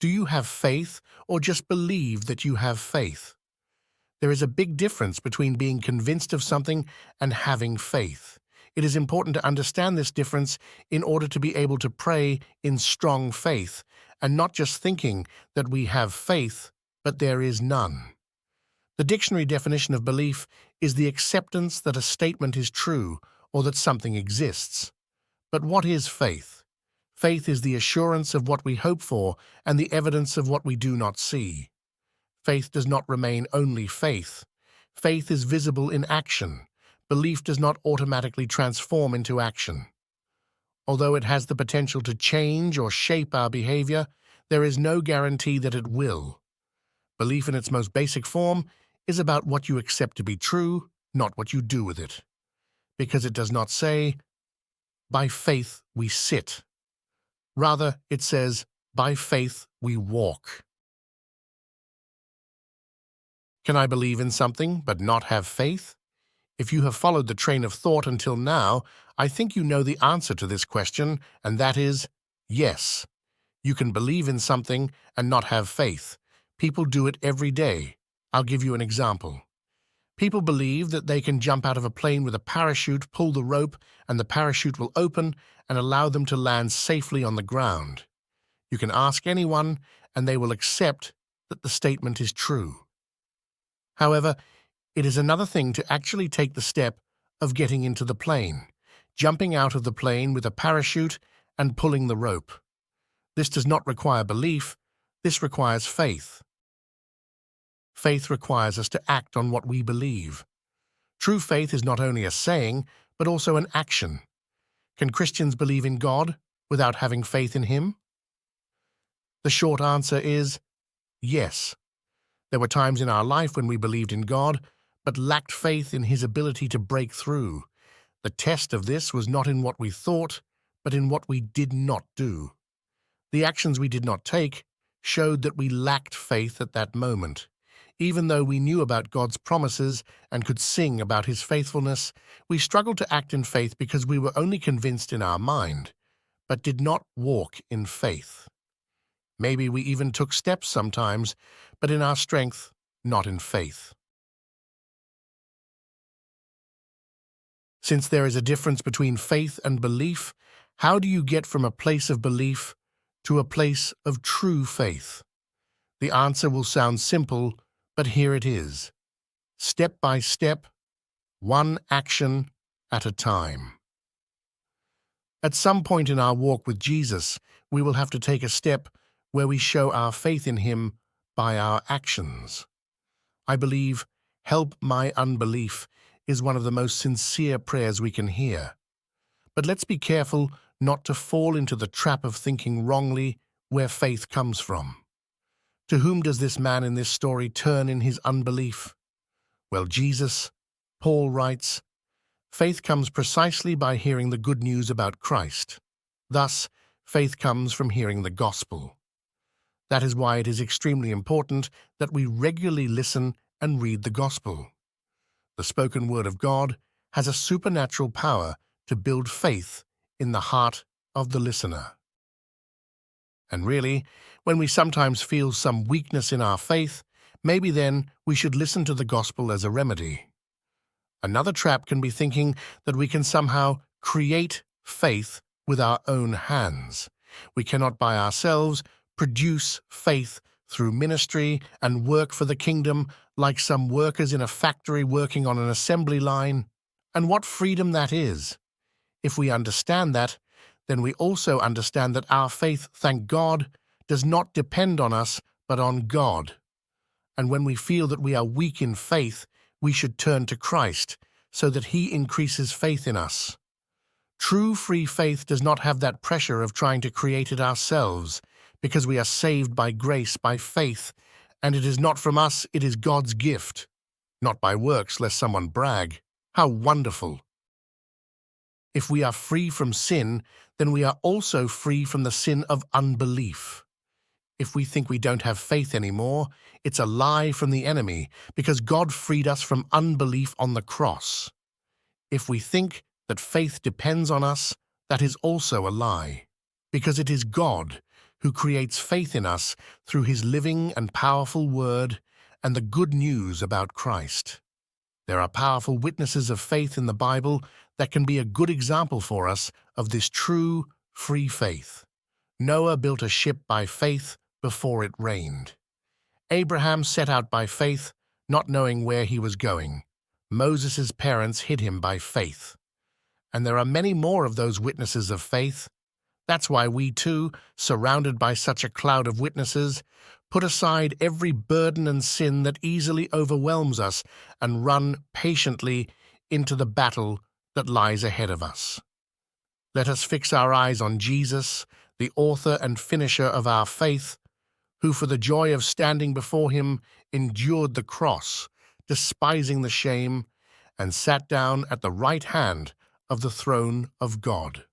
Do you have faith or just believe that you have faith? There is a big difference between being convinced of something and having faith. It is important to understand this difference in order to be able to pray in strong faith and not just thinking that we have faith, but there is none. The dictionary definition of belief is the acceptance that a statement is true or that something exists. But what is faith? Faith is the assurance of what we hope for and the evidence of what we do not see. Faith does not remain only faith. Faith is visible in action. Belief does not automatically transform into action. Although it has the potential to change or shape our behavior, there is no guarantee that it will. Belief in its most basic form is about what you accept to be true, not what you do with it. Because it does not say, "By faith we sit." Rather, it says, "By faith we walk." Can I believe in something but not have faith? If you have followed the train of thought until now, I think you know the answer to this question, and that is yes. You can believe in something and not have faith. People do it every day. I'll give you an example. People believe that they can jump out of a plane with a parachute, pull the rope, and the parachute will open and allow them to land safely on the ground. You can ask anyone, and they will accept that the statement is true. However, it is another thing to actually take the step of getting into the plane, jumping out of the plane with a parachute and pulling the rope. This does not require belief, this requires faith. Faith requires us to act on what we believe. True faith is not only a saying, but also an action. Can Christians believe in God without having faith in Him? The short answer is yes. There were times in our life when we believed in God, but lacked faith in His ability to break through. The test of this was not in what we thought, but in what we did not do. The actions we did not take showed that we lacked faith at that moment. Even though we knew about God's promises and could sing about His faithfulness, we struggled to act in faith because we were only convinced in our mind, but did not walk in faith. Maybe we even took steps sometimes, but in our strength, not in faith. Since there is a difference between faith and belief, how do you get from a place of belief to a place of true faith? The answer will sound simple, but here it is. Step by step, one action at a time. At some point in our walk with Jesus, we will have to take a step where we show our faith in Him by our actions. I believe, "Help my unbelief," is one of the most sincere prayers we can hear. But let's be careful not to fall into the trap of thinking wrongly where faith comes from. To whom does this man in this story turn in his unbelief? Well, Jesus. Paul writes, "Faith comes precisely by hearing the good news about Christ. Thus, faith comes from hearing the gospel." That is why it is extremely important that we regularly listen and read the gospel. The spoken word of God has a supernatural power to build faith in the heart of the listener. And really, when we sometimes feel some weakness in our faith, maybe then we should listen to the gospel as a remedy. Another trap can be thinking that we can somehow create faith with our own hands. We cannot by ourselves produce faith through ministry and work for the kingdom like some workers in a factory working on an assembly line. And what freedom that is! If we understand that, then we also understand that our faith, thank God, does not depend on us, but on God. And when we feel that we are weak in faith, we should turn to Christ, so that He increases faith in us. True free faith does not have that pressure of trying to create it ourselves, because we are saved by grace, by faith, and it is not from us, it is God's gift. Not by works, lest someone brag. How wonderful! If we are free from sin, then we are also free from the sin of unbelief. If we think we don't have faith anymore, it's a lie from the enemy, because God freed us from unbelief on the cross. If we think that faith depends on us, that is also a lie, because it is God who creates faith in us through his living and powerful word and the good news about Christ. There are powerful witnesses of faith in the Bible that can be a good example for us of this true, free faith. Noah built a ship by faith before it rained. Abraham set out by faith, not knowing where he was going. Moses' parents hid him by faith. And there are many more of those witnesses of faith. That's why we too, surrounded by such a cloud of witnesses, put aside every burden and sin that easily overwhelms us and run patiently into the battle that lies ahead of us. Let us fix our eyes on Jesus, the author and finisher of our faith, who for the joy of standing before him endured the cross, despising the shame, and sat down at the right hand of the throne of God.